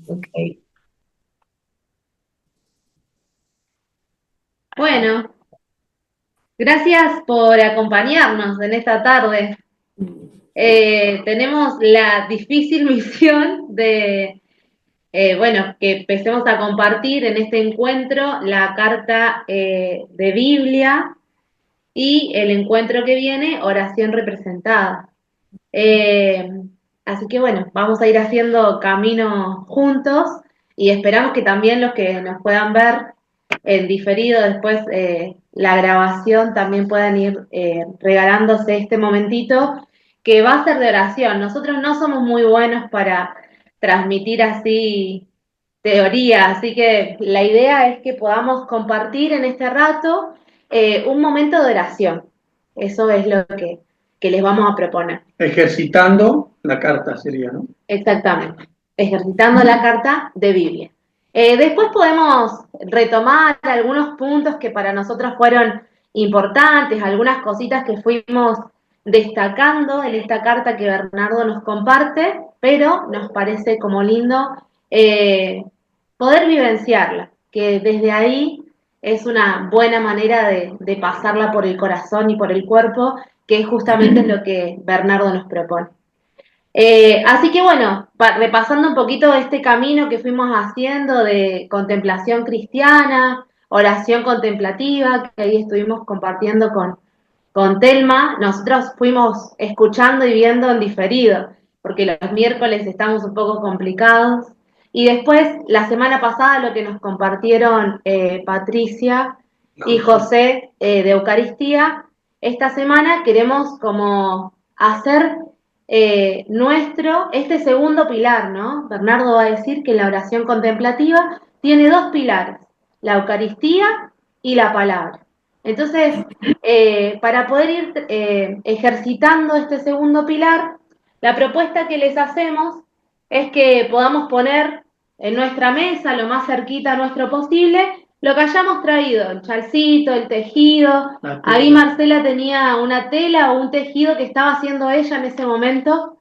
Ok. Bueno, gracias por acompañarnos en esta tarde. Tenemos la difícil misión de, bueno, que empecemos a compartir en este encuentro la carta de Biblia y el encuentro que viene, oración representada. Eh, Así que bueno, vamos a ir haciendo camino juntos y esperamos que también los que nos puedan ver en diferido después la grabación también puedan ir regalándose este momentito que va a ser de oración. Nosotros no somos muy buenos para transmitir así teoría, así que la idea es que podamos compartir en este rato un momento de oración. Eso es lo que les vamos a proponer. Ejercitando la carta sería, ¿no? Exactamente, ejercitando la carta de Biblia. Después podemos retomar algunos puntos que para nosotros fueron importantes, algunas cositas que fuimos destacando en esta carta que Bernardo nos comparte, pero nos parece como lindo eh, poder vivenciarla, que desde ahí es una buena manera de pasarla por el corazón y por el cuerpo, que es justamente lo que Bernardo nos propone. Así que bueno, repasando un poquito este camino que fuimos haciendo de contemplación cristiana, oración contemplativa, que ahí estuvimos compartiendo con Telma, nosotros fuimos escuchando y viendo en diferido, porque los miércoles estamos un poco complicados. Y después, la semana pasada, lo que nos compartieron Patricia y José de Eucaristía, esta semana queremos como hacer este segundo pilar, ¿no? Bernardo va a decir que la oración contemplativa tiene dos pilares, la Eucaristía y la palabra. Entonces, para poder ir ejercitando este segundo pilar, la propuesta que les hacemos es que podamos poner en nuestra mesa, lo más cerquita nuestro posible, lo que hayamos traído, el chalcito, el tejido. Ahí Marcela tenía una tela o un tejido que estaba haciendo ella en ese momento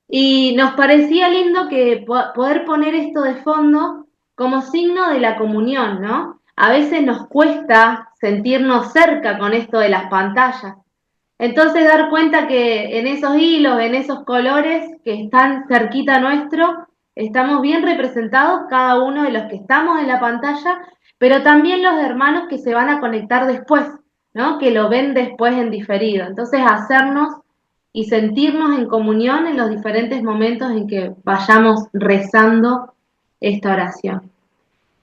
y nos parecía lindo que poder poner esto de fondo como signo de la comunión, ¿no? A veces nos cuesta sentirnos cerca con esto de las pantallas. Entonces dar cuenta que en esos hilos, en esos colores que están cerquita nuestro, estamos bien representados cada uno de los que estamos en la pantalla, pero también los hermanos que se van a conectar después, ¿no? Que lo ven después en diferido. Entonces hacernos y sentirnos en comunión en los diferentes momentos en que vayamos rezando esta oración.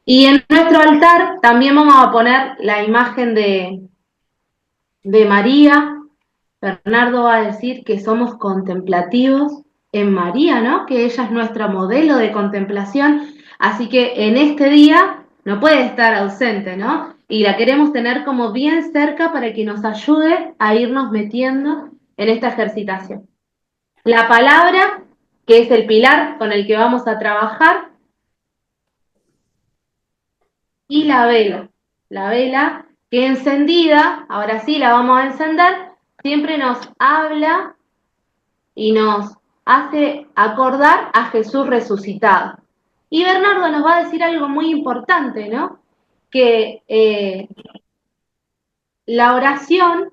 Y en nuestro altar también vamos a poner la imagen de María. Bernardo va a decir que somos contemplativos en María, ¿no? Que ella es nuestro modelo de contemplación, así que en este día no puede estar ausente, ¿no? Y la queremos tener como bien cerca para que nos ayude a irnos metiendo en esta ejercitación. La palabra, que es el pilar con el que vamos a trabajar, y la vela que encendida, ahora sí la vamos a encender, siempre nos habla y nos hace acordar a Jesús resucitado. Y Bernardo nos va a decir algo muy importante, ¿no? Que la oración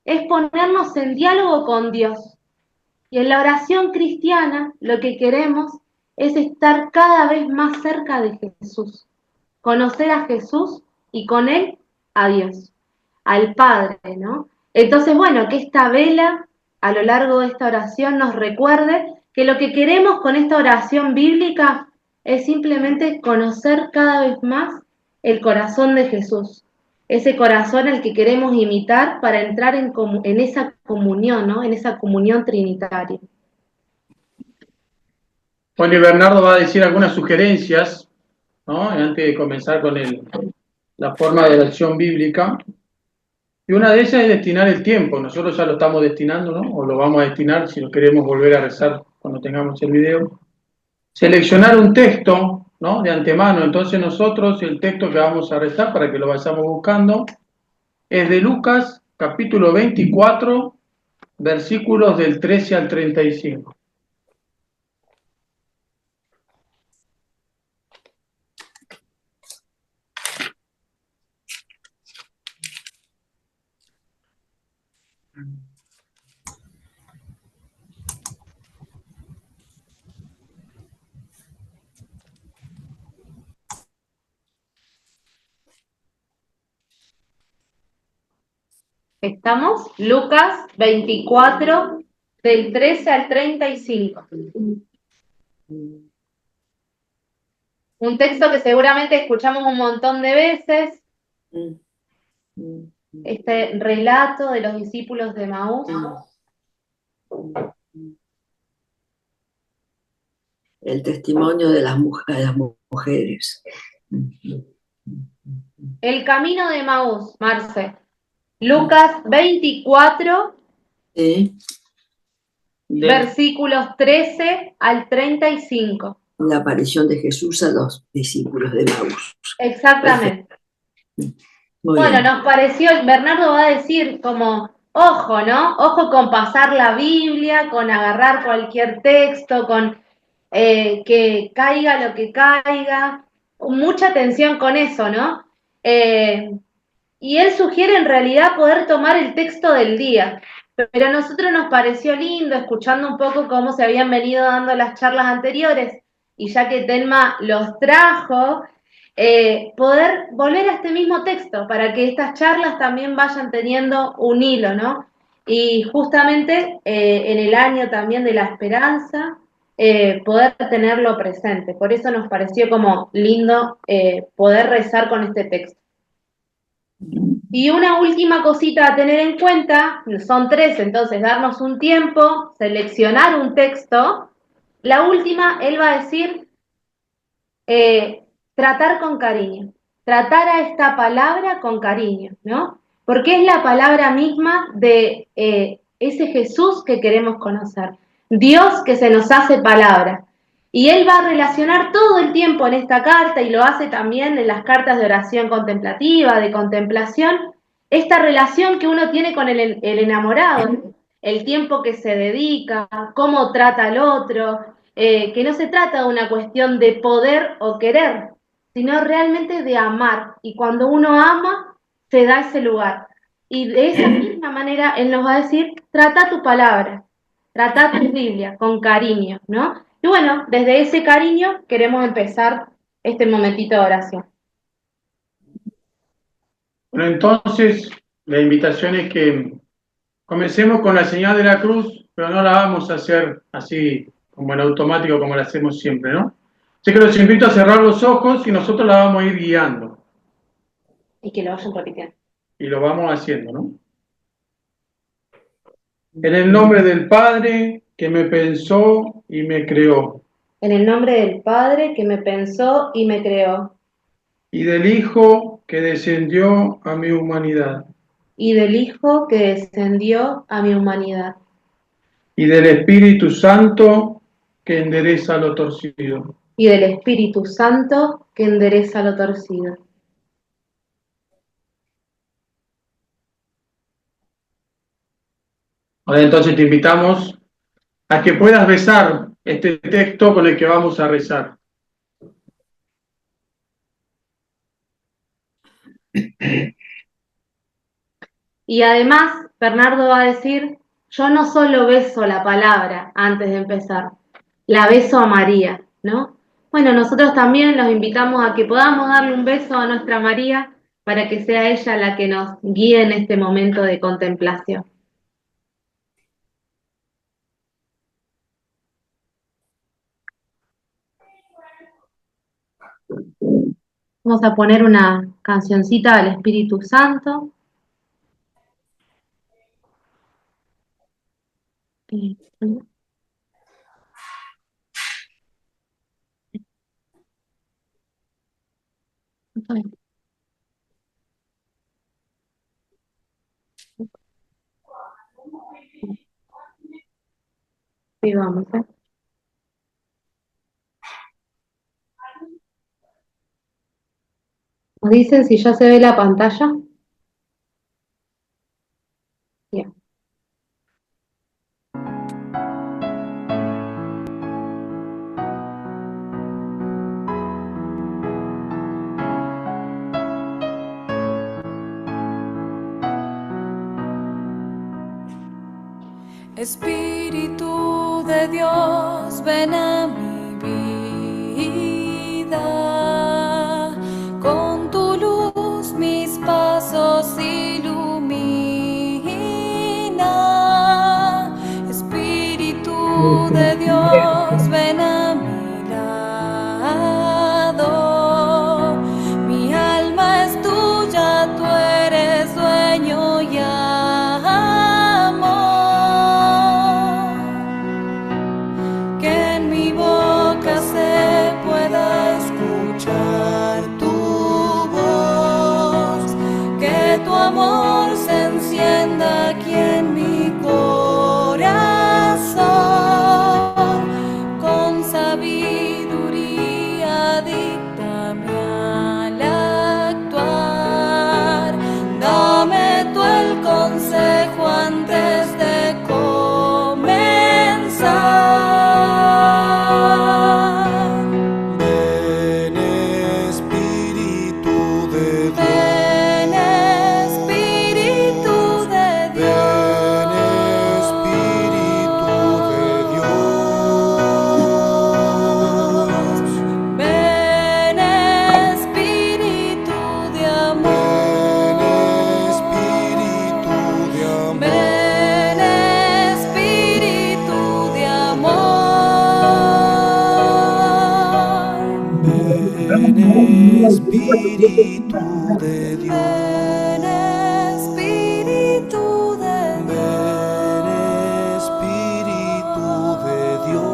es ponernos en diálogo con Dios. Y en la oración cristiana lo que queremos es estar cada vez más cerca de Jesús, conocer a Jesús y con él a Dios, al Padre, ¿no? Entonces, bueno, que esta vela a lo largo de esta oración nos recuerde que lo que queremos con esta oración bíblica es simplemente conocer cada vez más el corazón de Jesús, ese corazón al que queremos imitar para entrar en esa comunión, ¿no? En esa comunión trinitaria. Bueno, y Bernardo va a decir algunas sugerencias, ¿no? Antes de comenzar con la forma de oración bíblica. Y una de ellas es destinar el tiempo. Nosotros ya lo estamos destinando, ¿no? O lo vamos a destinar si lo queremos volver a rezar cuando tengamos el video. Seleccionar un texto, ¿no? De antemano. Entonces nosotros el texto que vamos a rezar para que lo vayamos buscando es de Lucas capítulo 24, versículos del 13 al 35. Estamos, Lucas 24, del 13 al 35. Un texto que seguramente escuchamos un montón de veces. Este relato de los discípulos de Maús. El testimonio de las mujeres. El camino de Maús, Marce. Lucas 24, versículos 13 al 35. La aparición de Jesús a los discípulos de Maús. Exactamente. Bueno, nos pareció, Bernardo va a decir como, ojo, ¿no? Ojo con pasar la Biblia, con agarrar cualquier texto, con que caiga lo que caiga. Mucha atención con eso, ¿no? Y él sugiere en realidad poder tomar el texto del día. Pero a nosotros nos pareció lindo, escuchando un poco cómo se habían venido dando las charlas anteriores, y ya que Telma los trajo, poder volver a este mismo texto para que estas charlas también vayan teniendo un hilo, ¿no? Y justamente en el año también de la esperanza, poder tenerlo presente. Por eso nos pareció como lindo poder rezar con este texto. Y una última cosita a tener en cuenta, son 3, entonces darnos un tiempo, seleccionar un texto. La última, él va a decir, tratar con cariño, tratar a esta palabra con cariño, ¿no? Porque es la palabra misma de ese Jesús que queremos conocer, Dios que se nos hace palabra. Y él va a relacionar todo el tiempo en esta carta, y lo hace también en las cartas de oración contemplativa, de contemplación, esta relación que uno tiene con el enamorado, el tiempo que se dedica, cómo trata al otro, que no se trata de una cuestión de poder o querer, sino realmente de amar. Y cuando uno ama, se da ese lugar. Y de esa misma manera él nos va a decir, trata tu palabra, trata tu Biblia con cariño, ¿no? Y bueno, desde ese cariño queremos empezar este momentito de oración. Bueno, entonces la invitación es que comencemos con la señal de la cruz, pero no la vamos a hacer así como en automático como la hacemos siempre, ¿no? Así que los invito a cerrar los ojos y nosotros la vamos a ir guiando. Y que lo vayan repitiendo. Y lo vamos haciendo, ¿no? En el nombre del Padre que me pensó y me creó. En el nombre del Padre que me pensó y me creó. Y del Hijo que descendió a mi humanidad. Y del Hijo que descendió a mi humanidad. Y del Espíritu Santo que endereza lo torcido. Y del Espíritu Santo que endereza lo torcido. Ahora entonces te invitamos a que puedas rezar este texto con el que vamos a rezar. Y además, Bernardo va a decir, yo no solo beso la palabra antes de empezar, la beso a María, ¿no? Bueno, nosotros también los invitamos a que podamos darle un beso a nuestra María para que sea ella la que nos guíe en este momento de contemplación. Vamos a poner una cancioncita al Espíritu Santo. Sí, vamos, ¿eh? ¿Nos dicen si ya se ve la pantalla? Bien. Espíritu de Dios, ven a mi vida, con tu luz mis pasos ilumina. Ven Espíritu de Dios. Ven Espíritu de Ven Espíritu de Dios.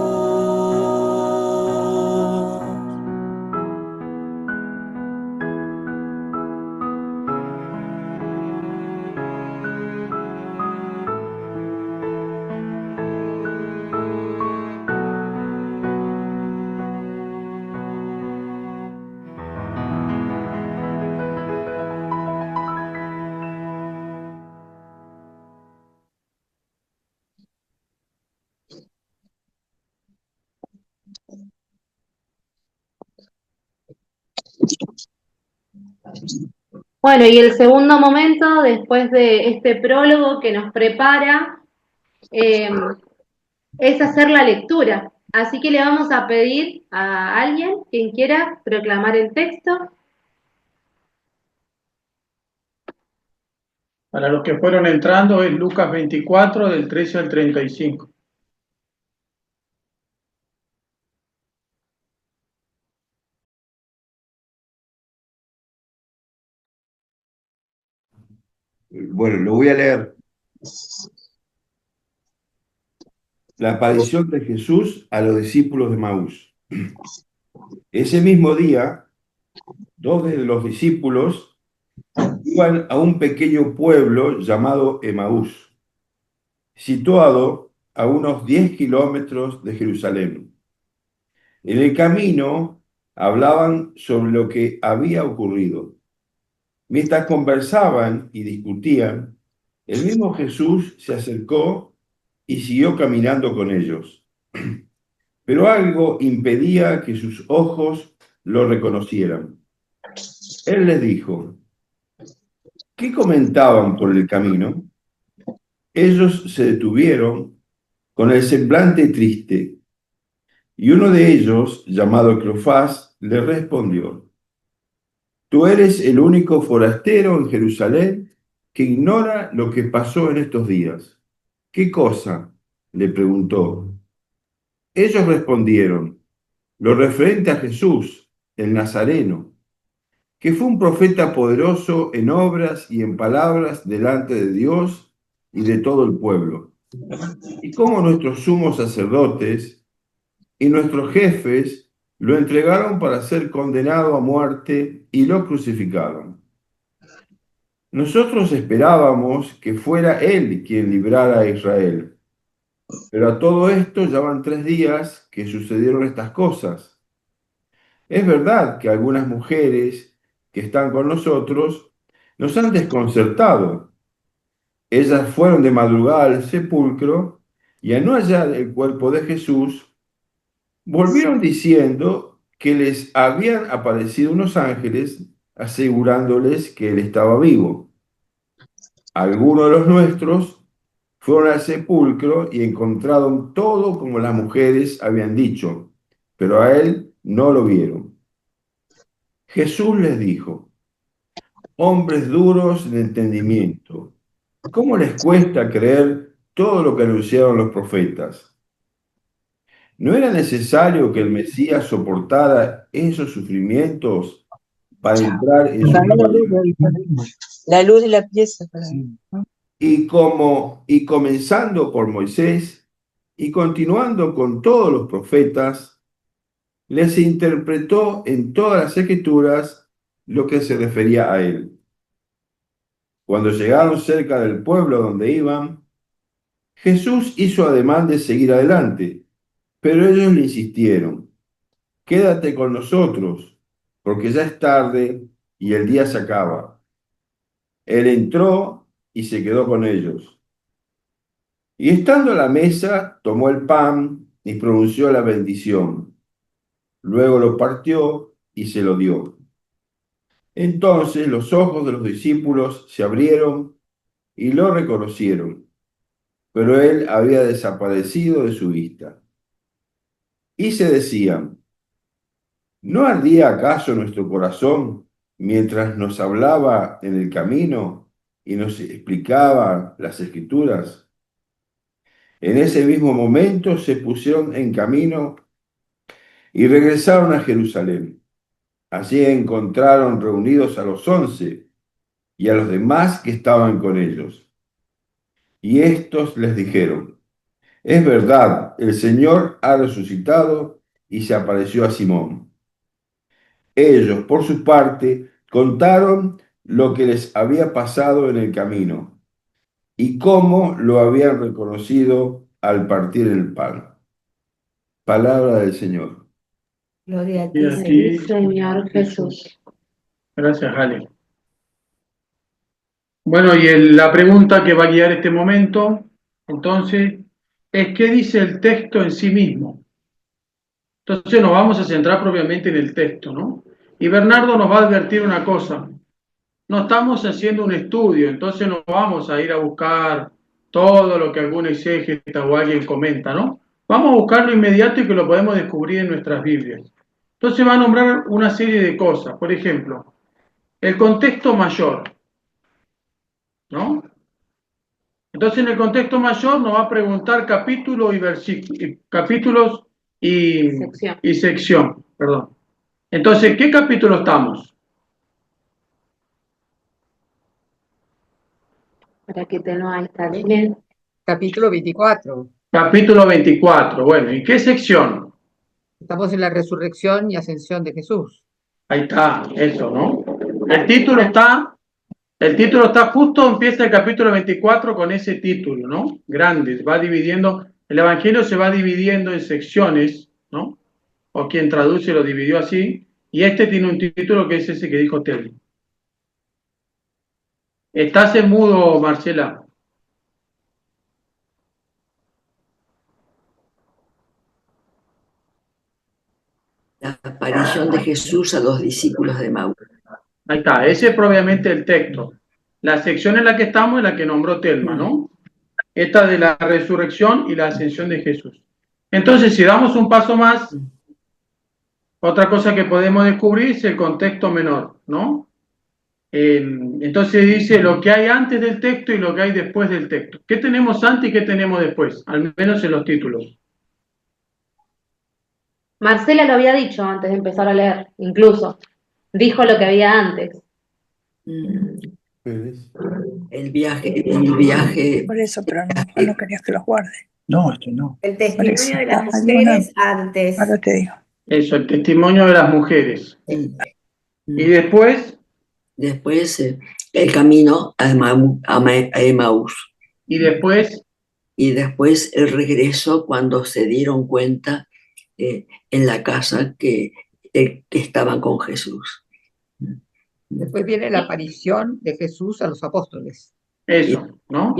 Bueno, y el segundo momento, después de este prólogo que nos prepara, es hacer la lectura. Así que le vamos a pedir a alguien, quien quiera, proclamar el texto. Para los que fueron entrando es Lucas 24, del 13 al 35. Bueno, lo voy a leer. La aparición de Jesús a los discípulos de Maús. Ese mismo día, dos de los discípulos iban a un pequeño pueblo llamado Emaús, situado a unos 10 kilómetros de Jerusalén. En el camino hablaban sobre lo que había ocurrido. Mientras conversaban y discutían, el mismo Jesús se acercó y siguió caminando con ellos. Pero algo impedía que sus ojos lo reconocieran. Él les dijo: ¿qué comentaban por el camino? Ellos se detuvieron con el semblante triste, y uno de ellos, llamado Cleofás, le respondió: tú eres el único forastero en Jerusalén que ignora lo que pasó en estos días. ¿Qué cosa?, le preguntó. Ellos respondieron: lo referente a Jesús, el Nazareno, que fue un profeta poderoso en obras y en palabras delante de Dios y de todo el pueblo. Y cómo nuestros sumos sacerdotes y nuestros jefes lo entregaron para ser condenado a muerte y lo crucificaron. Nosotros esperábamos que fuera él quien librara a Israel. Pero a todo esto ya van 3 días que sucedieron estas cosas. Es verdad que algunas mujeres que están con nosotros nos han desconcertado. Ellas fueron de madrugada al sepulcro y al no hallar el cuerpo de Jesús, volvieron diciendo que les habían aparecido unos ángeles asegurándoles que él estaba vivo. Algunos de los nuestros fueron al sepulcro y encontraron todo como las mujeres habían dicho, pero a él no lo vieron. Jesús les dijo: hombres duros de entendimiento, ¿cómo les cuesta creer todo lo que anunciaron los profetas? ¿No era necesario que el Mesías soportara esos sufrimientos para entrar en su gloria? La luz de la pieza. Y comenzando por Moisés y continuando con todos los profetas, les interpretó en todas las escrituras lo que se refería a él. Cuando llegaron cerca del pueblo donde iban, Jesús hizo ademán de seguir adelante, pero ellos le insistieron: quédate con nosotros, porque ya es tarde y el día se acaba. Él entró y se quedó con ellos. Y estando a la mesa, tomó el pan y pronunció la bendición. Luego lo partió y se lo dio. Entonces los ojos de los discípulos se abrieron y lo reconocieron, pero él había desaparecido de su vista. Y se decían: ¿no ardía acaso nuestro corazón mientras nos hablaba en el camino y nos explicaba las escrituras? En ese mismo momento se pusieron en camino y regresaron a Jerusalén. Allí encontraron reunidos a los 11 y a los demás que estaban con ellos. Y estos les dijeron: es verdad, el Señor ha resucitado y se apareció a Simón. Ellos, por su parte, contaron lo que les había pasado en el camino y cómo lo habían reconocido al partir el pan. Palabra del Señor. Gloria a Y ti, a Señor. ti, Señor Jesús. gracias, Ale. Bueno, y la pregunta que va a guiar este momento, entonces, es ¿qué dice el texto en sí mismo? Entonces nos vamos a centrar propiamente en el texto, ¿no? Y Bernardo nos va a advertir una cosa. No estamos haciendo un estudio, entonces no vamos a ir a buscar todo lo que algún exégeta o alguien comenta, ¿no? Vamos a buscar lo inmediato y que lo podemos descubrir en nuestras Biblias. Entonces va a nombrar una serie de cosas. Por ejemplo, el contexto mayor, ¿no? Entonces en el contexto mayor nos va a preguntar capítulos Sección. y sección, perdón. Entonces, ¿qué capítulo estamos? Para que te no ahí está bien. Capítulo 24. Capítulo 24. Bueno, ¿y qué sección? Estamos en la resurrección y ascensión de Jesús. Ahí está, eso, ¿no? El título está justo, empieza el capítulo 24 con ese título, ¿no? Grande, va dividiendo, el Evangelio se va dividiendo en secciones, ¿no? O quien traduce lo dividió así, y este tiene un título que es ese que dijo Terry. ¿Estás en mudo, Marcela? La aparición de Jesús a los discípulos de Maús. Ahí está, ese es propiamente el texto. La sección en la que estamos es la que nombró Telma, ¿no? Esta de la resurrección y la ascensión de Jesús. Entonces, si damos un paso más, otra cosa que podemos descubrir es el contexto menor, ¿no? Entonces dice lo que hay antes del texto y lo que hay después del texto. ¿Qué tenemos antes y qué tenemos después? Al menos en los títulos. Marcela lo había dicho antes de empezar a leer, incluso. Dijo lo que había antes. El viaje. Por eso, pero no querías que los guarde. No, no. El Por eso. testimonio de las Hay mujeres antes. Ahora te digo. Eso, el testimonio de las mujeres. Y después, El camino a Emaús. y después, Y después el regreso cuando se dieron cuenta en la casa que estaban con Jesús. Después viene la aparición de Jesús a los apóstoles. eso, ¿no?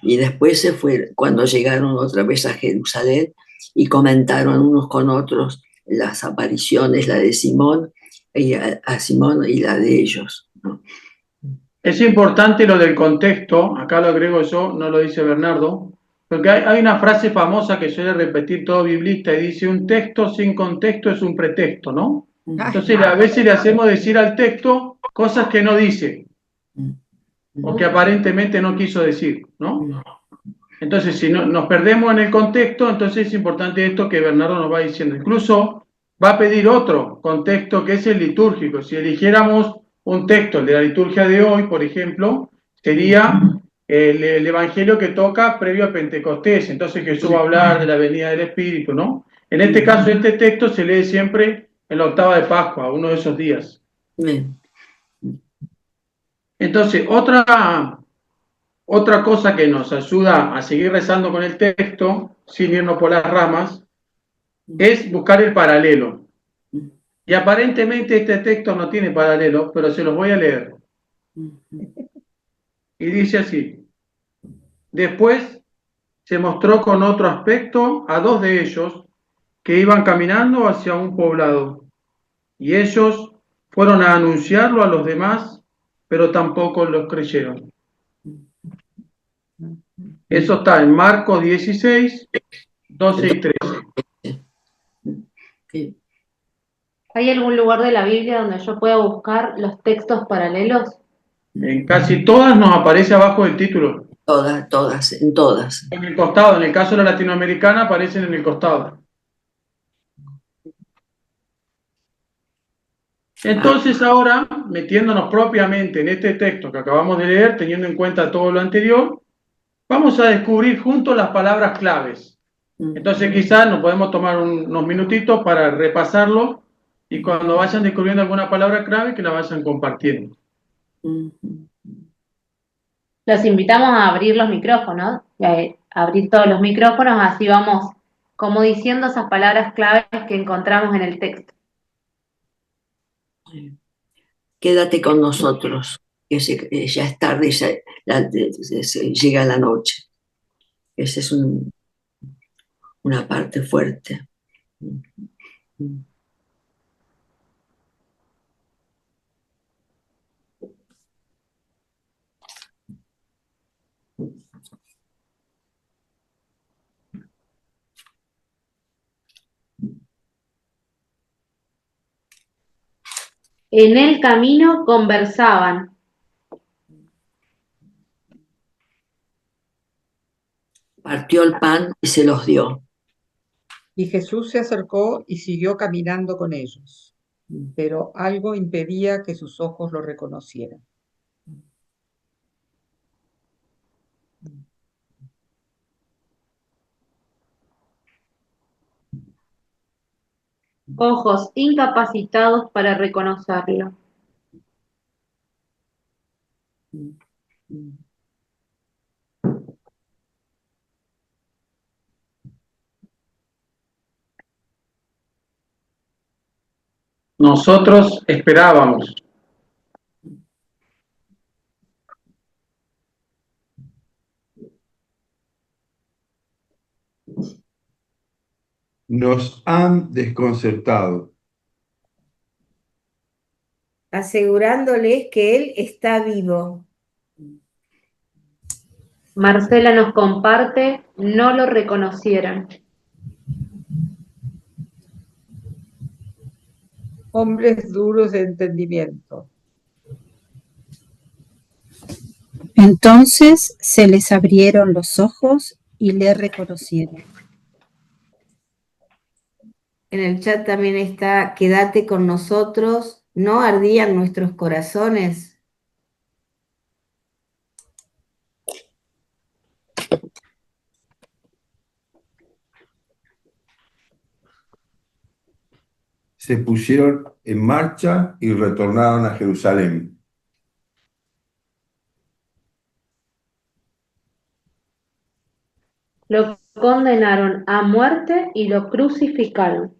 Y después se fue cuando llegaron otra vez a Jerusalén y comentaron unos con otros las apariciones, la de Simón y a Simón y la de ellos, ¿no? Es importante lo del contexto, acá lo agrego yo, no lo dice Bernardo, porque hay una frase famosa que suele repetir todo biblista y dice: un texto sin contexto es un pretexto, ¿no? Entonces a veces le hacemos decir al texto cosas que no dice, o que aparentemente no quiso decir, ¿no? Entonces si nos perdemos en el contexto, entonces es importante esto que Bernardo nos va diciendo. Incluso va a pedir otro contexto que es el litúrgico. Si eligiéramos un texto, el de la liturgia de hoy, por ejemplo, sería el evangelio que toca previo a Pentecostés. Entonces Jesús va a hablar de la venida del Espíritu, ¿no? En este caso, este texto se lee siempre en la octava de Pascua, uno de esos días. Entonces, otra cosa que nos ayuda a seguir rezando con el texto, sin irnos por las ramas, es buscar el paralelo. Y aparentemente este texto no tiene paralelo, pero se los voy a leer. Y dice así: después se mostró con otro aspecto a dos de ellos que iban caminando hacia un poblado, y ellos fueron a anunciarlo a los demás, pero tampoco los creyeron. Eso está en Marcos 16, 12 y 13. ¿Hay algún lugar de la Biblia donde yo pueda buscar los textos paralelos? En casi todas nos aparece abajo del título. En todas. En el costado, en el caso de la latinoamericana, aparecen en el costado. Entonces ahora, metiéndonos propiamente en este texto que acabamos de leer, teniendo en cuenta todo lo anterior, vamos a descubrir juntos las palabras claves. Entonces quizás nos podemos tomar unos minutitos para repasarlo y cuando vayan descubriendo alguna palabra clave que la vayan compartiendo. Los invitamos a abrir los micrófonos, a abrir todos los micrófonos, así vamos como diciendo esas palabras claves que encontramos en el texto. Quédate con nosotros, que ya es tarde, llega la noche. Esa es una parte fuerte. En el camino conversaban. Partió el pan y se los dio. Y Jesús se acercó y siguió caminando con ellos, pero algo impedía que sus ojos lo reconocieran. Ojos incapacitados para reconocerlo. Nosotros esperábamos. Nos han desconcertado. asegurándoles que Él está vivo. Marcela nos comparte, no lo reconocieron. Hombres duros de entendimiento. Entonces se les abrieron los ojos y le reconocieron. En el chat también está, quédate con nosotros, ¿no ardían nuestros corazones? Se pusieron en marcha y retornaron a Jerusalén. Lo condenaron a muerte y lo crucificaron.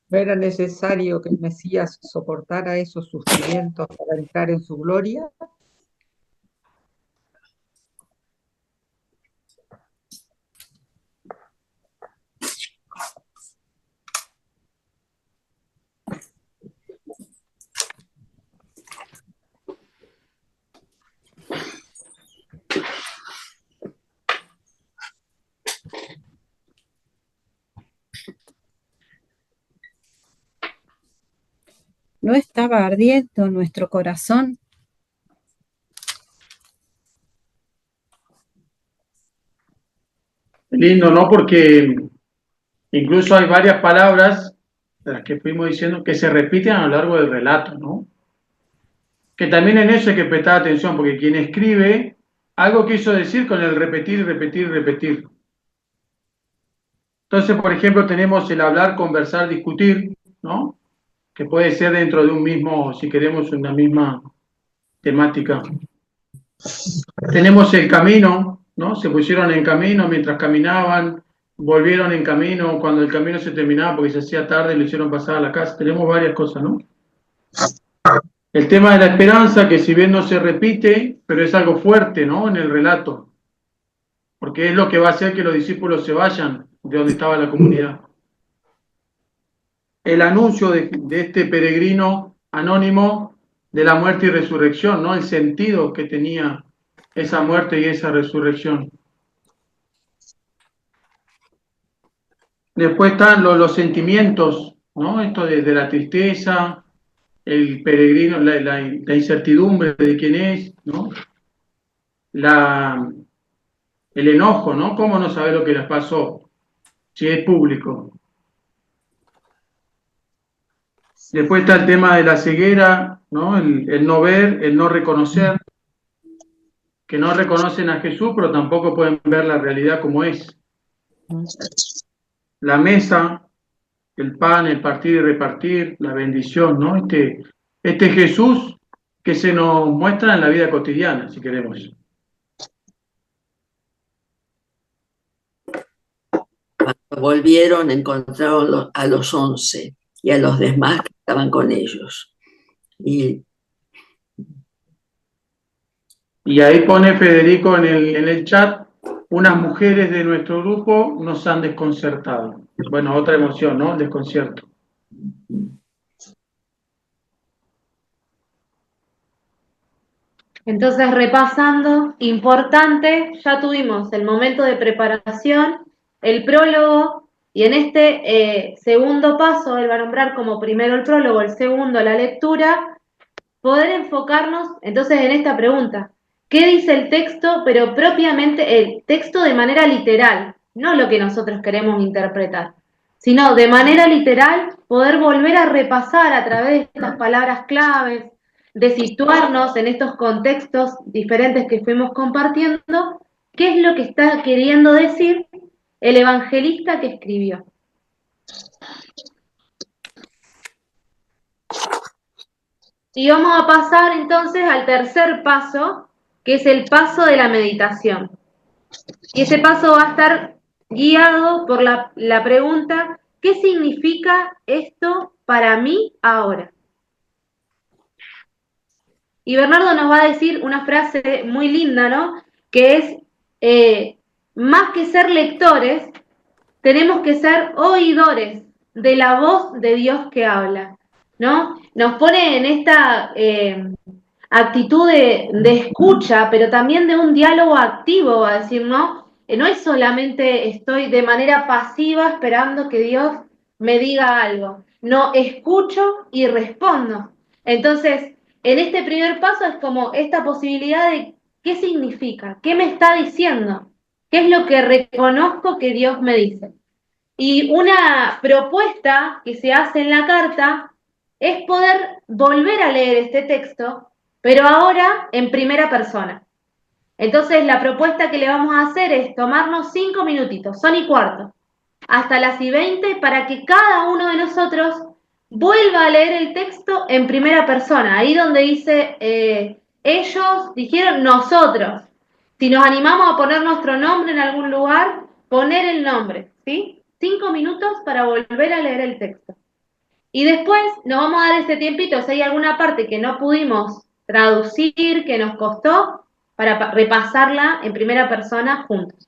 ¿No era necesario que el Mesías soportara esos sufrimientos para entrar en su gloria? ¿No estaba ardiendo nuestro corazón? Lindo, ¿no? Porque incluso hay varias palabras de las que fuimos diciendo que se repiten a lo largo del relato, ¿no? Que también en eso hay que prestar atención, porque quien escribe algo quiso decir con el repetir, repetir, repetir. Entonces, por ejemplo, tenemos el hablar, conversar, discutir, ¿no? Que puede ser dentro de un mismo, si queremos, una misma temática. Tenemos el camino, ¿no? Se pusieron en camino mientras caminaban, volvieron en camino cuando el camino se terminaba porque se hacía tarde y lo hicieron pasar a la casa. Tenemos varias cosas, ¿no? El tema de la esperanza, que si bien no se repite, pero es algo fuerte, ¿no? En el relato. Porque es lo que va a hacer que los discípulos se vayan de donde estaba la comunidad. El anuncio de este peregrino anónimo de la muerte y resurrección, ¿no? El sentido que tenía esa muerte y esa resurrección. Después están los sentimientos, ¿no? Esto de la tristeza, el peregrino, la incertidumbre de quién es, ¿no? la, el enojo, ¿no? ¿Cómo no saber lo que les pasó si es público? Después está el tema de la ceguera, ¿no? El no ver, el no reconocer, que no reconocen a Jesús, pero tampoco pueden ver la realidad como es. La mesa, el pan, el partir y repartir, la bendición, ¿no? Este Jesús que se nos muestra en la vida cotidiana, si queremos. Cuando volvieron, encontraron a los 11 y a los demás que estaban con ellos. Y ahí pone Federico en el chat, unas mujeres de nuestro grupo nos han desconcertado. Bueno, otra emoción, ¿no? El desconcierto. Entonces, repasando, importante, ya tuvimos el momento de preparación, el prólogo, y en este segundo paso, él va a nombrar como primero el prólogo, el segundo la lectura, poder enfocarnos entonces en esta pregunta. ¿Qué dice el texto, pero propiamente el texto de manera literal, no lo que nosotros queremos interpretar, sino de manera literal poder volver a repasar a través de estas palabras claves, de situarnos en estos contextos diferentes que fuimos compartiendo, qué es lo que está queriendo decir el evangelista que escribió. Y vamos a pasar entonces al tercer paso, que es el paso de la meditación. Y ese paso va a estar guiado por la pregunta, ¿qué significa esto para mí ahora? Y Bernardo nos va a decir una frase muy linda, ¿no? Que es, más que ser lectores, tenemos que ser oidores de la voz de Dios que habla, ¿no? Nos pone en esta actitud de escucha, pero también de un diálogo activo, va a decir, ¿no? No es solamente estoy de manera pasiva esperando que Dios me diga algo, no, escucho y respondo. Entonces, en este primer paso es como esta posibilidad de qué significa, qué me está diciendo, qué es lo que reconozco que Dios me dice. Y una propuesta que se hace en la carta es poder volver a leer este texto, pero ahora en primera persona. Entonces, la propuesta que le vamos a hacer es tomarnos 5 minutitos, son y cuarto, hasta las y 20, para que cada uno de nosotros vuelva a leer el texto en primera persona, ahí donde dice, ellos dijeron nosotros. Si nos animamos a poner nuestro nombre en algún lugar, poner el nombre, ¿sí? 5 minutos para volver a leer el texto. Y después nos vamos a dar ese tiempito, si hay alguna parte que no pudimos traducir, que nos costó, para repasarla en primera persona juntos.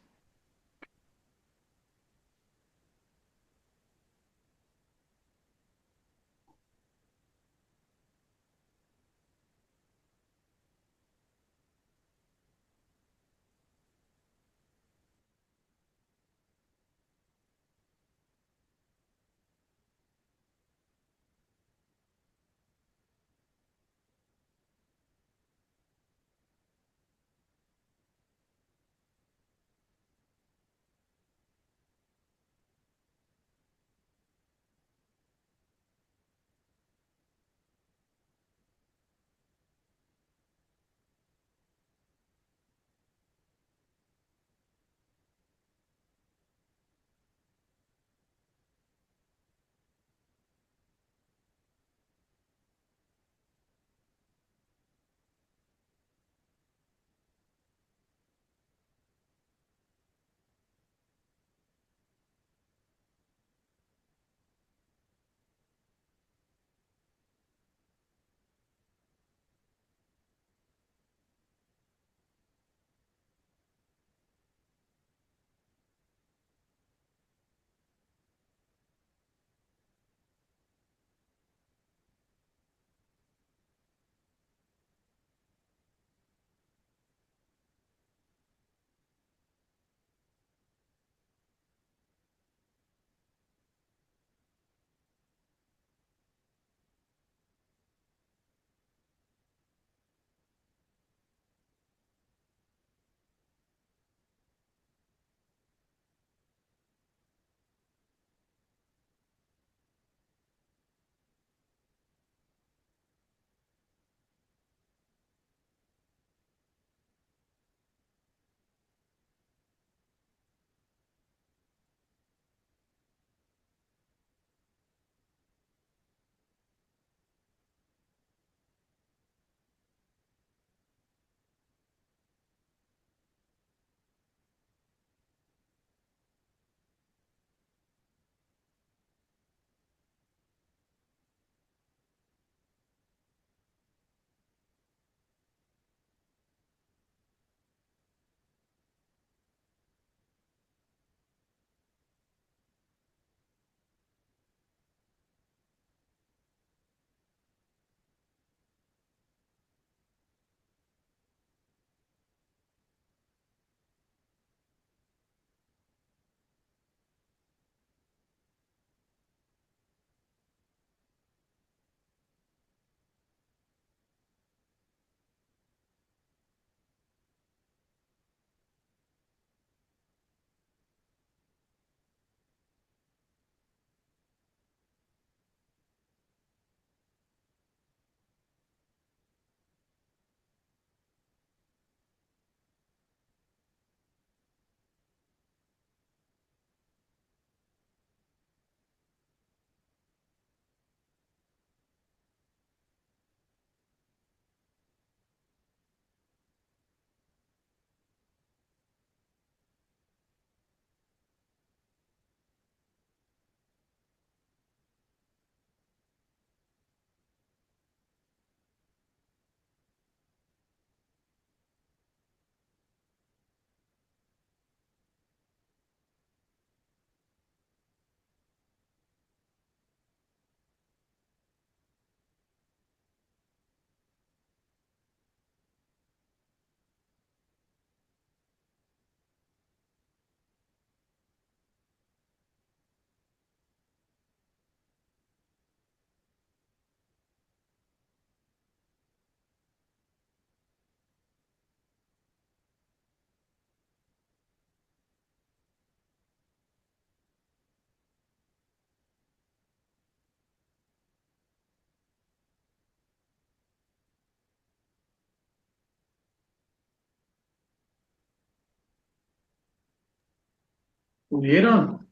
¿Pudieron?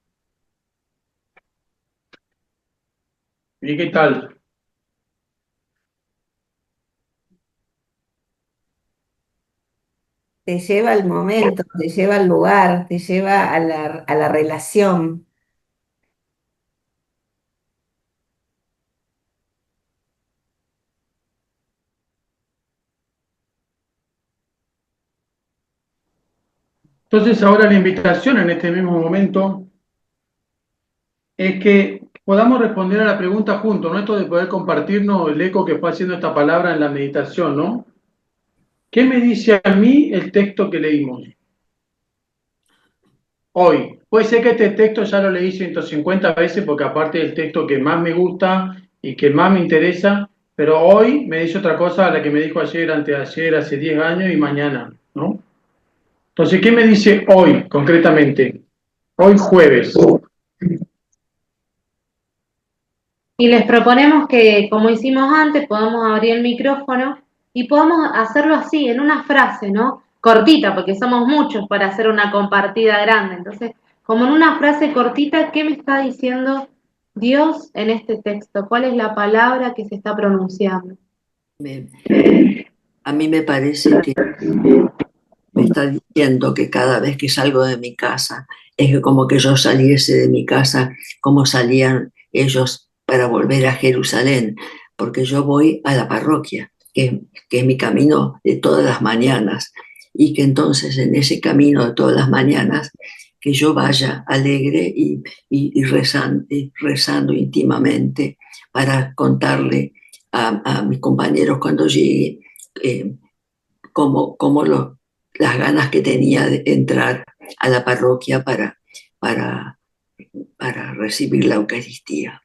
¿Y qué tal? Te lleva al momento, te lleva al lugar, te lleva a la relación. Entonces ahora la invitación en este mismo momento es que podamos responder a la pregunta juntos, ¿no? Esto de poder compartirnos el eco que fue haciendo esta palabra en la meditación, ¿no? ¿Qué me dice a mí el texto que leímos hoy? Puede ser que este texto ya lo leí 150 veces porque aparte del texto que más me gusta y que más me interesa, pero hoy me dice otra cosa a la que me dijo ayer, anteayer, hace 10 años y mañana, ¿no? Entonces, ¿qué me dice hoy concretamente? Hoy jueves. Y les proponemos que, como hicimos antes, podamos abrir el micrófono y podamos hacerlo así, en una frase, ¿no? Cortita, porque somos muchos para hacer una compartida grande. Entonces, como en una frase cortita, ¿qué me está diciendo Dios en este texto? ¿Cuál es la palabra que se está pronunciando? A mí me parece que me está diciendo que cada vez que salgo de mi casa, es que como que yo saliese de mi casa, como salían ellos para volver a Jerusalén, porque yo voy a la parroquia, que es mi camino de todas las mañanas, y que entonces en ese camino de todas las mañanas, que yo vaya alegre y rezando íntimamente para contarle a mis compañeros cuando llegue cómo las ganas que tenía de entrar a la parroquia para, para recibir la Eucaristía.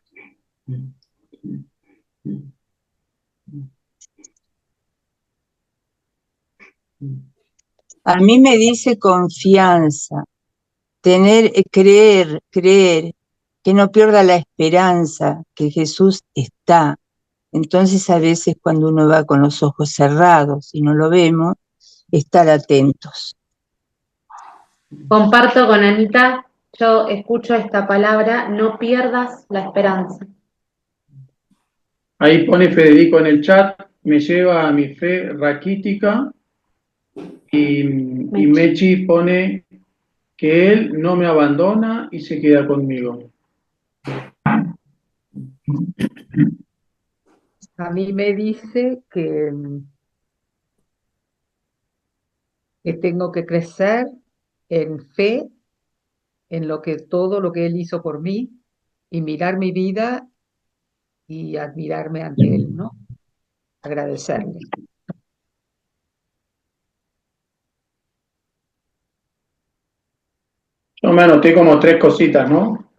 A mí me dice confianza, creer, que no pierda la esperanza, que Jesús está. Entonces a veces cuando uno va con los ojos cerrados y no lo vemos, estar atentos. Comparto con Anita, yo escucho esta palabra, no pierdas la esperanza. Ahí pone Federico en el chat, me lleva a mi fe raquítica y Mechi pone que él no me abandona y se queda conmigo. A mí me dice que tengo que crecer en fe, en todo lo que Él hizo por mí, y mirar mi vida y admirarme ante Él, ¿no? Agradecerle. Yo me anoté como 3 cositas, ¿no?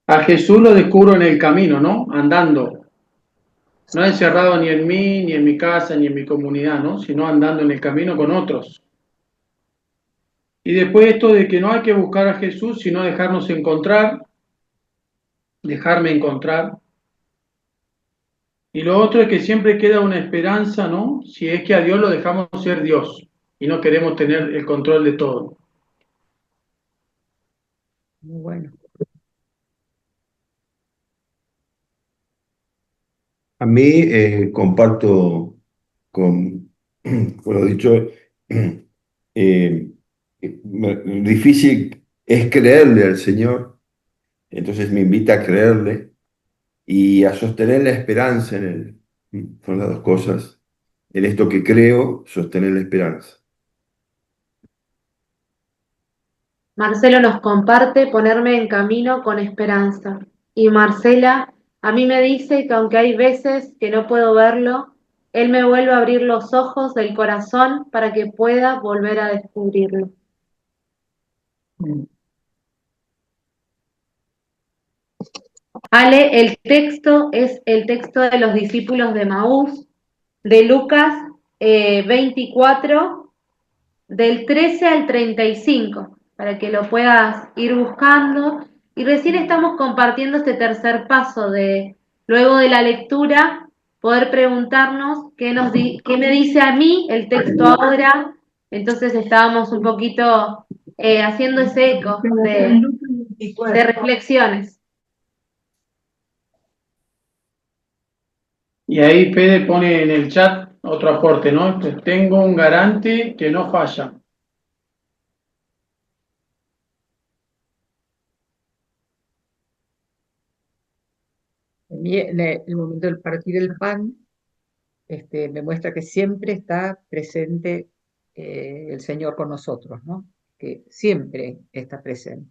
A Jesús lo descubro en el camino, ¿no? Andando. No encerrado ni en mí, ni en mi casa, ni en mi comunidad, ¿no? Sino andando en el camino con otros. Y después esto de que no hay que buscar a Jesús, sino dejarnos encontrar, dejarme encontrar. Y lo otro es que siempre queda una esperanza, ¿no? Si es que a Dios lo dejamos ser Dios y no queremos tener el control de todo. Muy bueno. A mí comparto con lo dicho, difícil es creerle al Señor, entonces me invita a creerle y a sostener la esperanza en Él. Son las dos cosas. En esto que creo, sostener la esperanza. Marcelo nos comparte ponerme en camino con esperanza. Y Marcela a mí me dice que aunque hay veces que no puedo verlo, él me vuelve a abrir los ojos del corazón para que pueda volver a descubrirlo. Ale, el texto es el texto de los discípulos de Maús, de Lucas 24, del 13 al 35, para que lo puedas ir buscando. Y recién estamos compartiendo este tercer paso de, luego de la lectura, poder preguntarnos qué me dice a mí el texto ahora. Entonces estábamos un poquito haciendo ese eco de reflexiones. Y ahí Fede pone en el chat otro aporte, ¿no? Entonces, tengo un garante que no falla. En el momento del partir el pan, me muestra que siempre está presente el Señor con nosotros, ¿no? Que siempre está presente.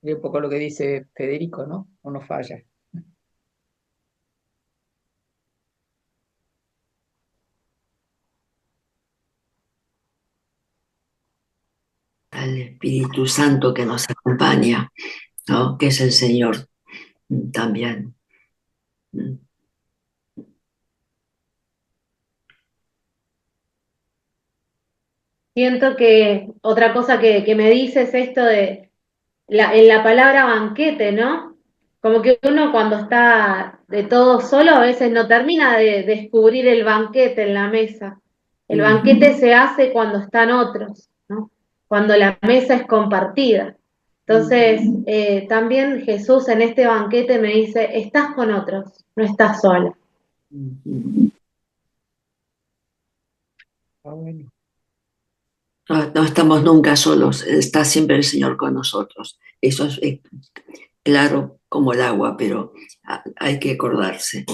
Y un poco lo que dice Federico, ¿no? O no falla. Al Espíritu Santo que nos acompaña, ¿no? Que es el Señor también. Siento que otra cosa que me dice es esto de en la palabra banquete, ¿no? Como que uno cuando está de todo solo a veces no termina de descubrir el banquete en la mesa. El banquete se hace cuando están otros, ¿no? Cuando la mesa es compartida. Entonces, también Jesús en este banquete me dice, estás con otros, no estás sola. Bueno. No estamos nunca solos, está siempre el Señor con nosotros. Eso es claro como el agua, pero hay que acordarse.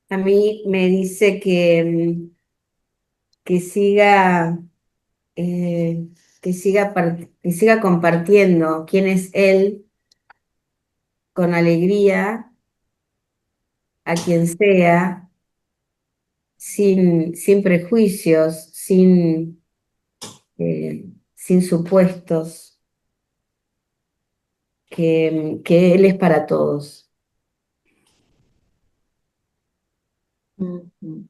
A mí me dice que siga, que siga compartiendo quién es Él con alegría a quien sea, sin prejuicios, sin supuestos, que Él es para todos. Y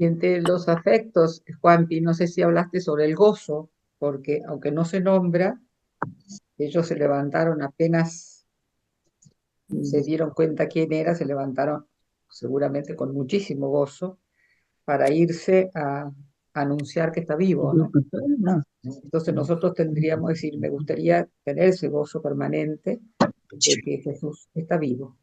entre los afectos, Juanpi, no sé si hablaste sobre el gozo, porque aunque no se nombra, ellos se levantaron apenas se dieron cuenta quién era, se levantaron seguramente con muchísimo gozo para irse a anunciar que está vivo, ¿no? Entonces nosotros tendríamos que decir, me gustaría tener ese gozo permanente de que Jesús está vivo.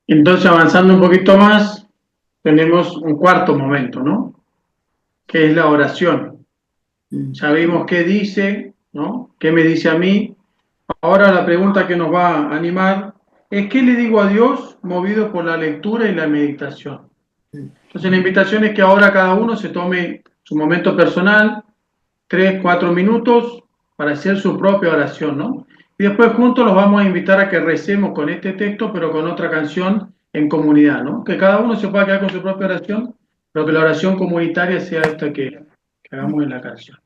Entonces, avanzando un poquito más, tenemos un cuarto momento, ¿no? Que es la oración. Ya vimos qué dice, ¿no? ¿Qué me dice a mí? Ahora la pregunta que nos va a animar es ¿qué le digo a Dios movido por la lectura y la meditación? Entonces la invitación es que ahora cada uno se tome su momento personal, 3, 4 minutos, para hacer su propia oración, ¿no? Y después juntos los vamos a invitar a que recemos con este texto, pero con otra canción en comunidad, ¿no? Que cada uno se pueda quedar con su propia oración, pero que la oración comunitaria sea esta que hagamos en la canción.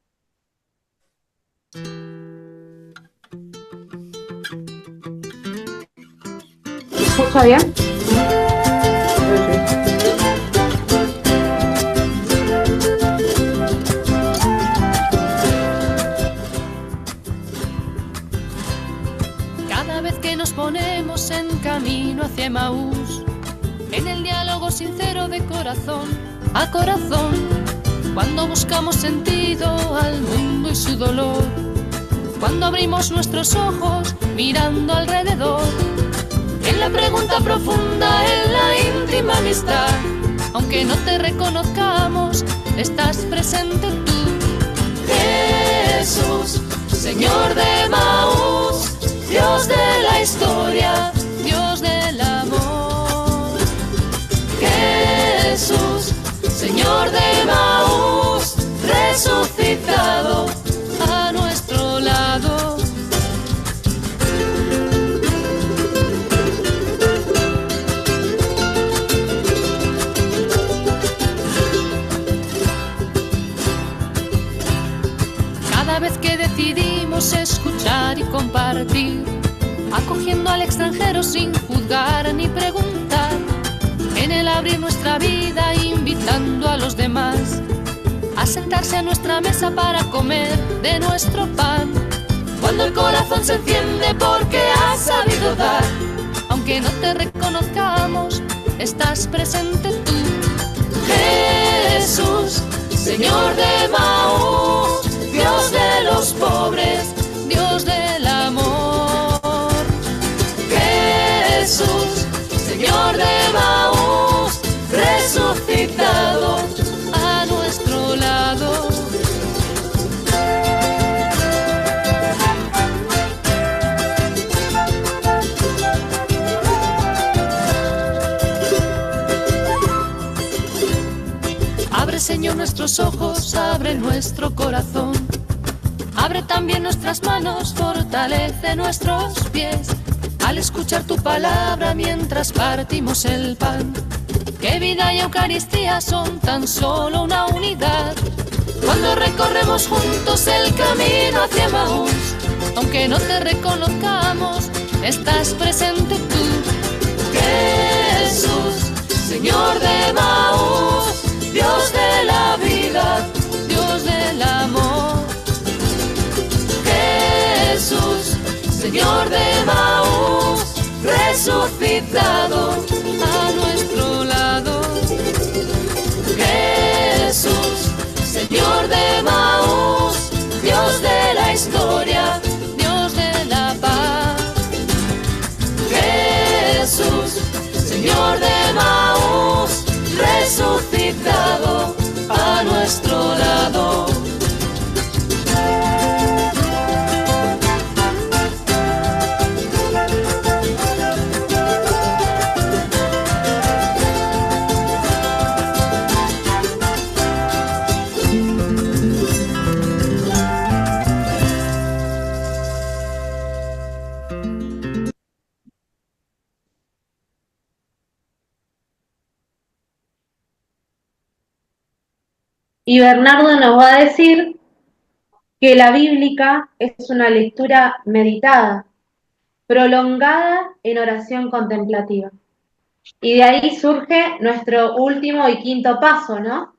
¿Se escucha bien? Cada vez que nos ponemos en camino hacia Emaús, en el diálogo sincero de corazón a corazón, cuando buscamos sentido al mundo y su dolor, cuando abrimos nuestros ojos mirando alrededor, en la pregunta profunda, en la íntima amistad, aunque no te reconozcamos, estás presente tú. Jesús, Señor de Emaús, Dios de la historia, Dios del amor. Jesús, Señor de Emaús, resucitado a nuestro lado. Cada vez que decidimos escuchar y compartir, acogiendo al extranjero sin juzgar ni preguntar, en el abrir nuestra vida invitando a los demás a sentarse a nuestra mesa para comer de nuestro pan, Cuando el corazón se enciende porque has sabido dar, aunque no te reconozcamos, estás presente tú. Jesús, Señor de Maús, Dios de los pobres, Dios del amor. Jesús, Señor de Maús, resucitado a nuestro lado. Abre, Señor, nuestros ojos, abre nuestro corazón. Abre también nuestras manos, fortalece nuestros pies. Al escuchar tu palabra mientras partimos el pan, que vida y Eucaristía son tan solo una unidad. Cuando recorremos juntos el camino hacia Maús, aunque no te reconozcamos, estás presente tú. Jesús, Señor de Maús, Dios de la vida, Dios del amor. Jesús, Señor de Maús, resucitado a nuestro lado. Jesús, Señor de Maús, Dios de la historia, Dios de la paz. Jesús, Señor de Maús, resucitado a nuestro lado. Y Bernardo nos va a decir que la bíblica es una lectura meditada, prolongada en oración contemplativa. Y de ahí surge nuestro último y quinto paso, ¿no?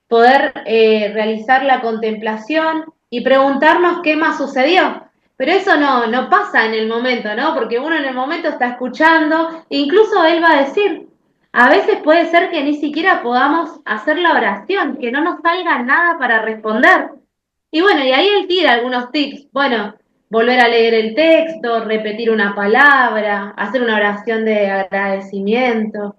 Poder realizar la contemplación y preguntarnos qué más sucedió. Pero eso no pasa en el momento, ¿no? Porque uno en el momento está escuchando, incluso él va a decir, a veces puede ser que ni siquiera podamos hacer la oración, que no nos salga nada para responder. Y bueno, y ahí él tira algunos tips. Bueno, volver a leer el texto, repetir una palabra, hacer una oración de agradecimiento.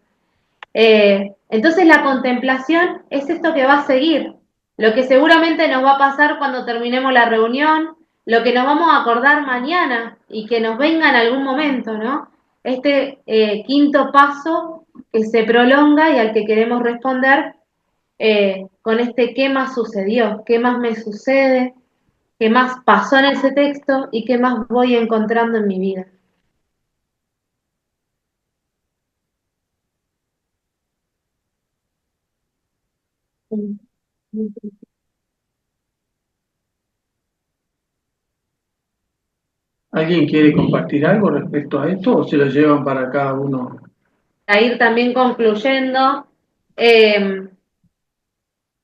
Entonces la contemplación es esto que va a seguir, lo que seguramente nos va a pasar cuando terminemos la reunión, lo que nos vamos a acordar mañana y que nos venga en algún momento, ¿no? Este quinto paso que se prolonga y al que queremos responder con este qué más sucedió, qué más me sucede, qué más pasó en ese texto y qué más voy encontrando en mi vida. ¿Alguien quiere compartir algo respecto a esto o se lo llevan para cada uno? A ir también concluyendo,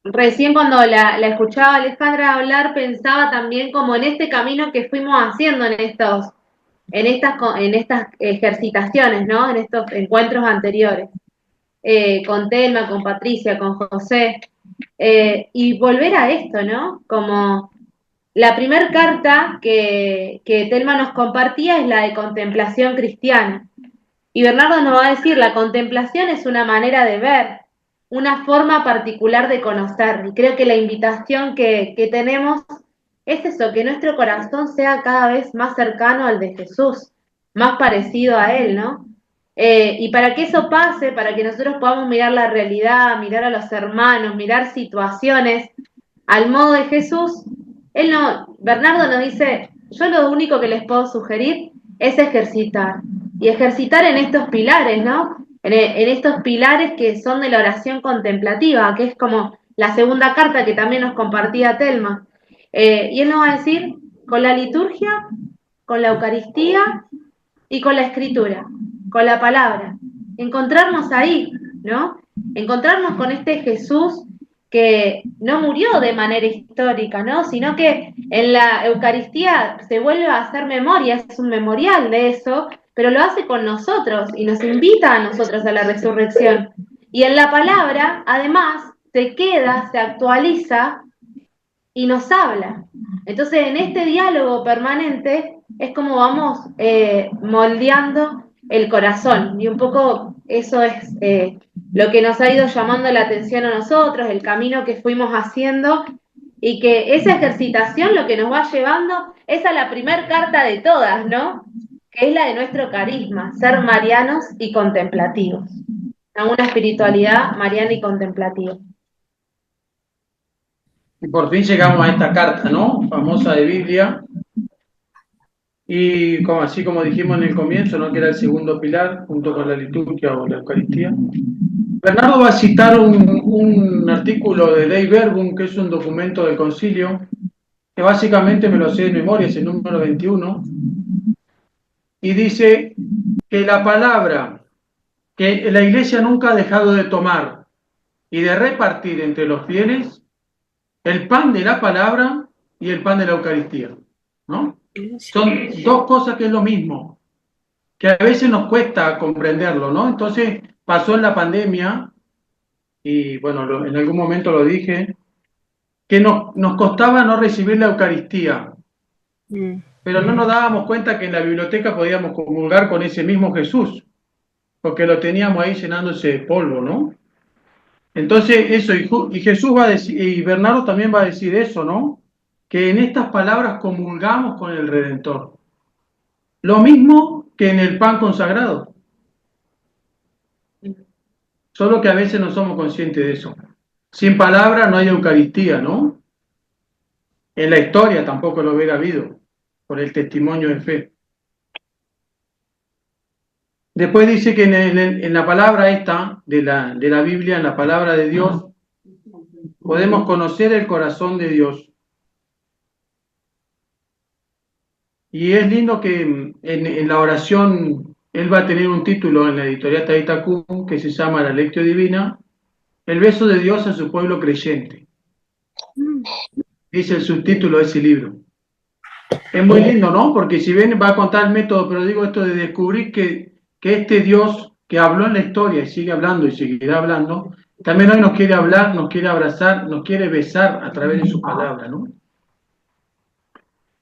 recién cuando la escuchaba a Alejandra hablar pensaba también como en este camino que fuimos haciendo en estas ejercitaciones, ¿no? En estos encuentros anteriores, con Telma, con Patricia, con José, y volver a esto, ¿no? Como la primera carta que Telma nos compartía es la de contemplación cristiana. Y Bernardo nos va a decir, la contemplación es una manera de ver, una forma particular de conocer. Y creo que la invitación que tenemos es eso, que nuestro corazón sea cada vez más cercano al de Jesús, más parecido a Él, ¿no? Y para que eso pase, para que nosotros podamos mirar la realidad, mirar a los hermanos, mirar situaciones al modo de Jesús, Bernardo nos dice, yo lo único que les puedo sugerir es ejercitar. Y ejercitar en estos pilares, ¿no? En estos pilares que son de la oración contemplativa, que es como la segunda carta que también nos compartía Telma. Y él nos va a decir, con la liturgia, con la Eucaristía y con la Escritura, con la palabra. Encontrarnos ahí, ¿no? Encontrarnos con este Jesús que no murió de manera histórica, ¿no? Sino que En la Eucaristía se vuelve a hacer memoria, es un memorial de eso, pero lo hace con nosotros y nos invita a nosotros a la resurrección. Y en la palabra, además, se queda, se actualiza y nos habla. Entonces, en este diálogo permanente es como vamos moldeando el corazón, y un poco eso es lo que nos ha ido llamando la atención a nosotros, el camino que fuimos haciendo, y que esa ejercitación lo que nos va llevando es a la primer carta de todas, ¿no? Que es la de nuestro carisma, ser marianos y contemplativos, a una espiritualidad mariana y contemplativa. Y por fin llegamos a esta carta, ¿no? Famosa de Biblia. Y así como dijimos en el comienzo, ¿no? Que era el segundo pilar, junto con la liturgia o la Eucaristía. Bernardo va a citar un artículo de Dei Verbum, que es un documento del concilio, que básicamente me lo sé de memoria, es el número 21, y dice que la palabra que la Iglesia nunca ha dejado de tomar y de repartir entre los fieles el pan de la palabra y el pan de la Eucaristía, ¿no? Son dos cosas que es lo mismo, que a veces nos cuesta comprenderlo, ¿no? Entonces pasó en la pandemia, y bueno, en algún momento lo dije, que nos costaba no recibir la Eucaristía, pero no nos dábamos cuenta que en la biblioteca podíamos comulgar con ese mismo Jesús, porque lo teníamos ahí llenándose de polvo, ¿no? Entonces eso, y Jesús va a decir, y Bernardo también va a decir eso, ¿no? Que en estas palabras comulgamos con el Redentor. Lo mismo que en el pan consagrado. Solo que a veces no somos conscientes de eso. Sin palabra no hay Eucaristía, ¿no? En la historia tampoco lo hubiera habido, por el testimonio de fe. Después dice que en la palabra esta, de la Biblia, en la palabra de Dios, podemos conocer el corazón de Dios. Y es lindo que en la oración, él va a tener un título en la editorial Taitacum que se llama La Lectio Divina, el beso de Dios a su pueblo creyente. Dice el subtítulo de ese libro. Es muy lindo, ¿no? Porque si bien va a contar el método, pero digo esto de descubrir que este Dios que habló en la historia y sigue hablando y seguirá hablando, también hoy nos quiere hablar, nos quiere abrazar, nos quiere besar a través de su palabra, ¿no?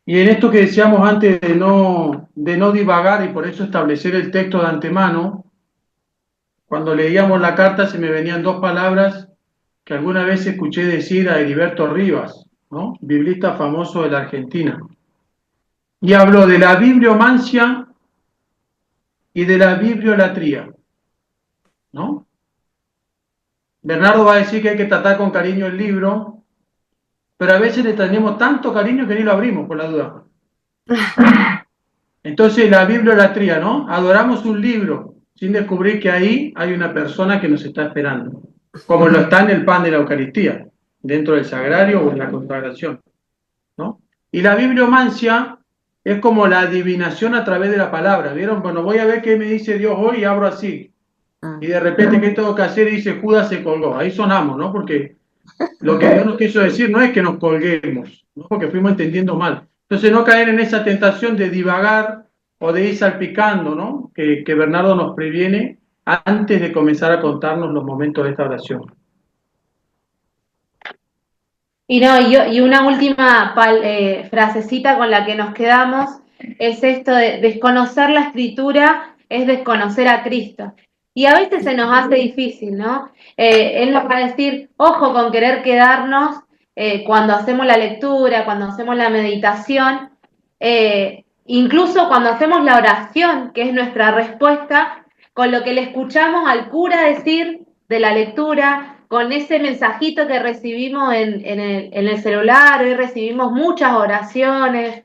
Y en esto que decíamos antes de no divagar y por eso establecer el texto de antemano, cuando leíamos la carta se me venían dos palabras que alguna vez escuché decir a Heriberto Rivas, ¿no? Biblista famoso de la Argentina. Y habló de la bibliomancia y de la bibliolatría, ¿no? Bernardo va a decir que hay que tratar con cariño el libro, pero a veces le tenemos tanto cariño que ni lo abrimos, por la duda. Entonces la bibliolatría, ¿no? Adoramos un libro sin descubrir que ahí hay una persona que nos está esperando, como lo está en el pan de la Eucaristía, dentro del sagrario o en la consagración, ¿no? Y la bibliomancia es como la adivinación a través de la palabra, ¿vieron? Bueno, voy a ver qué me dice Dios hoy y abro así. Y de repente, ¿qué tengo que hacer? Y dice, Judas se colgó. Ahí sonamos, ¿no? Porque lo que Dios nos quiso decir no es que nos colguemos, ¿no? Porque fuimos entendiendo mal. Entonces, no caer en esa tentación de divagar o de ir salpicando, ¿no? Que Bernardo nos previene antes de comenzar a contarnos los momentos de esta oración. Y una última frasecita con la que nos quedamos es esto de desconocer la Escritura es desconocer a Cristo. Y a veces se nos hace difícil, ¿no? Él nos va a decir, ojo con querer quedarnos cuando hacemos la lectura, cuando hacemos la meditación, incluso cuando hacemos la oración, que es nuestra respuesta, con lo que le escuchamos al cura decir de la lectura, con ese mensajito que recibimos en el celular. Hoy recibimos muchas oraciones,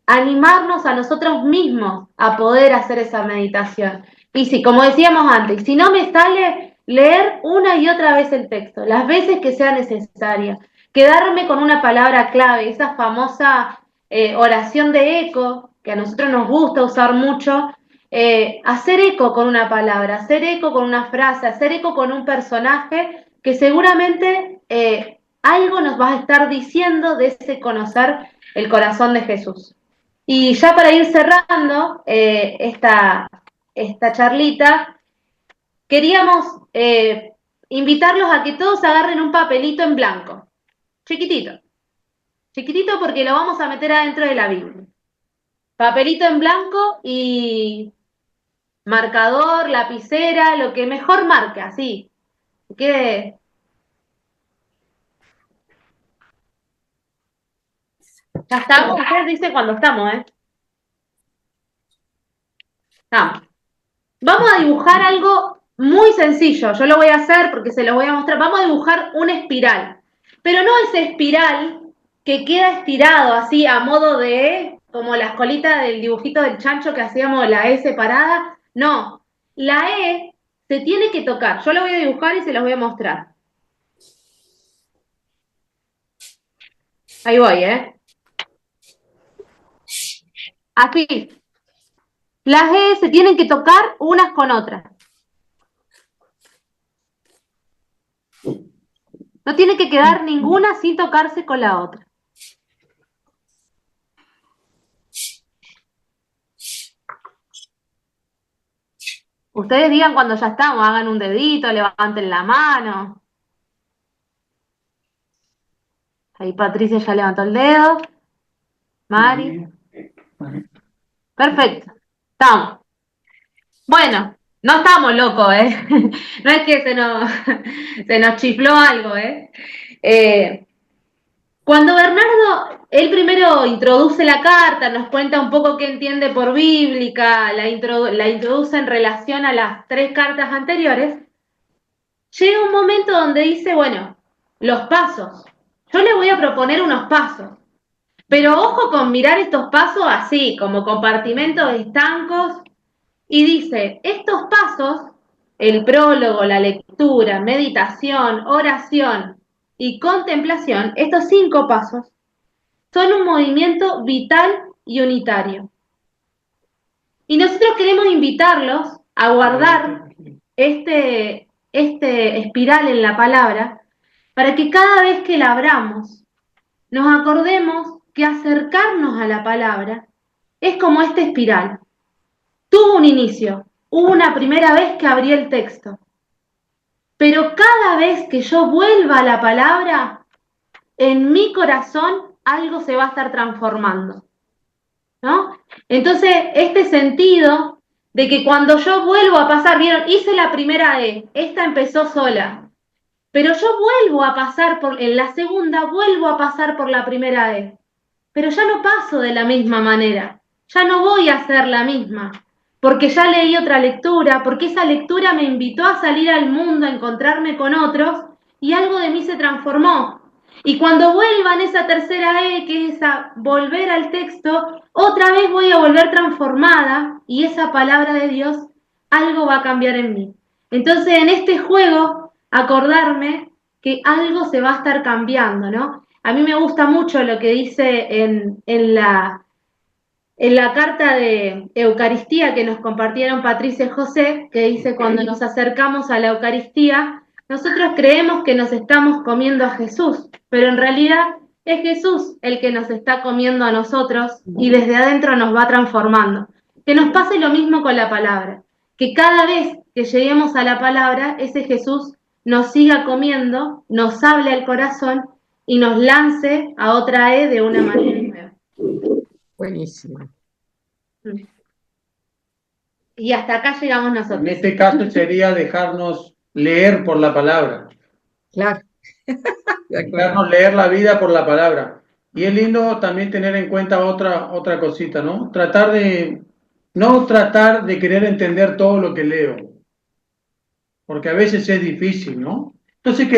animarnos a nosotros mismos a poder hacer esa meditación. Y sí, como decíamos antes, si no me sale, leer una y otra vez el texto, las veces que sea necesaria, quedarme con una palabra clave, esa famosa oración de eco, que a nosotros nos gusta usar mucho, hacer eco con una palabra, hacer eco con una frase, hacer eco con un personaje que seguramente algo nos va a estar diciendo de ese conocer el corazón de Jesús. Y ya para ir cerrando esta charlita, queríamos invitarlos a que todos agarren un papelito en blanco, chiquitito, chiquitito porque lo vamos a meter adentro de la Biblia. Papelito en blanco y marcador, lapicera, lo que mejor marque, así. Que ya estamos, usted dice cuando estamos, Estamos. Vamos a dibujar algo muy sencillo, yo lo voy a hacer porque se lo voy a mostrar. Vamos a dibujar una espiral, pero no esa espiral que queda estirado así a modo de, como las colitas del dibujito del chancho que hacíamos la E separada. No, la E se tiene que tocar. Yo lo voy a dibujar y se los voy a mostrar. Ahí voy, Así. Las E se tienen que tocar unas con otras. No tiene que quedar ninguna sin tocarse con la otra. Ustedes digan cuando ya estamos, hagan un dedito, levanten la mano. Ahí Patricia ya levantó el dedo. Mari. Perfecto. Estamos. Bueno, no estamos locos, No es que se nos chifló algo, Cuando Bernardo, él primero introduce la carta, nos cuenta un poco qué entiende por bíblica, la introduce en relación a las 3 cartas anteriores, llega un momento donde dice, bueno, los pasos. Yo les voy a proponer unos pasos, pero ojo con mirar estos pasos así, como compartimentos estancos, y dice, estos pasos, el prólogo, la lectura, meditación, oración y contemplación, estos 5 pasos, son un movimiento vital y unitario. Y nosotros queremos invitarlos a guardar este espiral en la palabra para que cada vez que la abramos, nos acordemos que acercarnos a la palabra es como esta espiral. Tuvo un inicio, hubo una primera vez que abrí el texto, pero cada vez que yo vuelva a la palabra, en mi corazón algo se va a estar transformando, ¿no? Entonces, este sentido de que cuando yo vuelvo a pasar, vieron, hice la primera E, esta empezó sola, pero yo vuelvo a pasar en la segunda, vuelvo a pasar por la primera E, pero ya no paso de la misma manera, ya no voy a hacer la misma, porque ya leí otra lectura, porque esa lectura me invitó a salir al mundo, a encontrarme con otros, y algo de mí se transformó. Y cuando vuelva en esa tercera E, que es esa volver al texto, otra vez voy a volver transformada, y esa palabra de Dios, algo va a cambiar en mí. Entonces, en este juego, acordarme que algo se va a estar cambiando, ¿no? A mí me gusta mucho lo que dice en la carta de Eucaristía que nos compartieron Patricia y José, que dice, cuando nos acercamos a la Eucaristía, nosotros creemos que nos estamos comiendo a Jesús, pero en realidad es Jesús el que nos está comiendo a nosotros y desde adentro nos va transformando. Que nos pase lo mismo con la palabra, que cada vez que lleguemos a la palabra, ese Jesús nos siga comiendo, nos hable al corazón y nos lance a otra E de una manera nueva. Buenísimo. Y hasta acá llegamos nosotros. En este caso sería dejarnos leer por la palabra. Claro. Dejarnos leer la vida por la palabra. Y es lindo también tener en cuenta otra cosita, ¿no? No tratar de querer entender todo lo que leo, porque a veces es difícil, ¿no? Entonces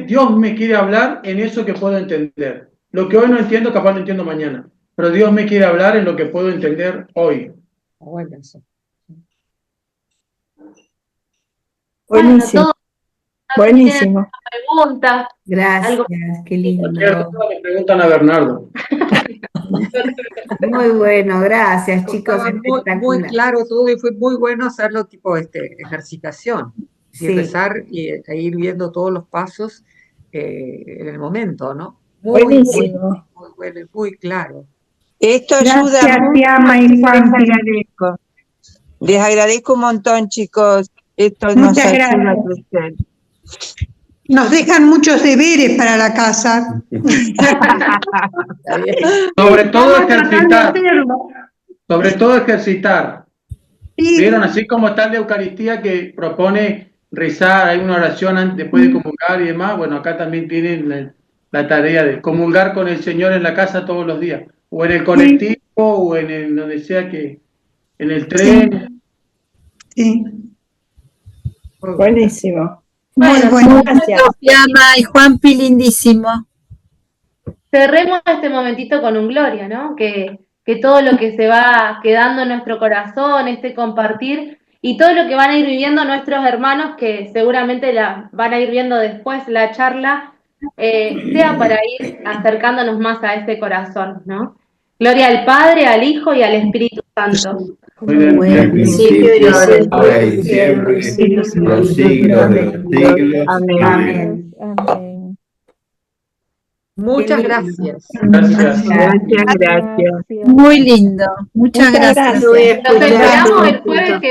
Dios me quiere hablar en eso que puedo entender. Lo que hoy no entiendo, capaz lo entiendo mañana, pero Dios me quiere hablar en lo que puedo entender hoy. Buenísimo. Bueno, Buenísimo. Pregunta. Gracias, qué lindo. Le preguntan a Bernardo. Muy bueno, gracias, chicos. Estaba muy claro todo y fue muy bueno hacerlo tipo ejercitación. Y Sí. rezar e ir viendo todos los pasos en el momento, ¿no? Muy, muy, Buenísimo. muy bueno y muy claro. Esto ayuda Gracias, mucho, Tiama y chicos, les Juanpi. agradezco. Les agradezco un montón, chicos. Esto nos Muchas ayuda a gracias. crecer. Nos dejan muchos deberes para la casa. Está bien. Sobre todo Vamos a tratar de ejercitar, hacerlo. sobre todo ejercitar. Sí, ¿Vieron? Así como está la Eucaristía que propone rezar, hay una oración después de comulgar y demás, bueno, acá también tienen la tarea de comulgar con el Señor en la casa todos los días, o en el colectivo, o en el, donde sea que, en el tren. sí. Buenísimo. Muy Bueno, bueno. Gracias. Tiama y Juanpi, lindísimo. cerremos este momentito con un gloria, ¿no? Que todo lo que se va quedando en nuestro corazón, este compartir, y todo lo que van a ir viviendo nuestros hermanos, que seguramente van a ir viendo después la charla, sea para ir acercándonos más a ese corazón, ¿no? Gloria al Padre, al Hijo y al Espíritu Santo. Muy bien. Bueno, Al principio y ahora ahora y siempre, los siglos de los siglos. Amén. Amén. Amén. Muchas Qué lindo. gracias. Gracias. Gracias, gracias. Muy lindo. Muchas Muchas gracias. gracias. Los esperamos el jueves que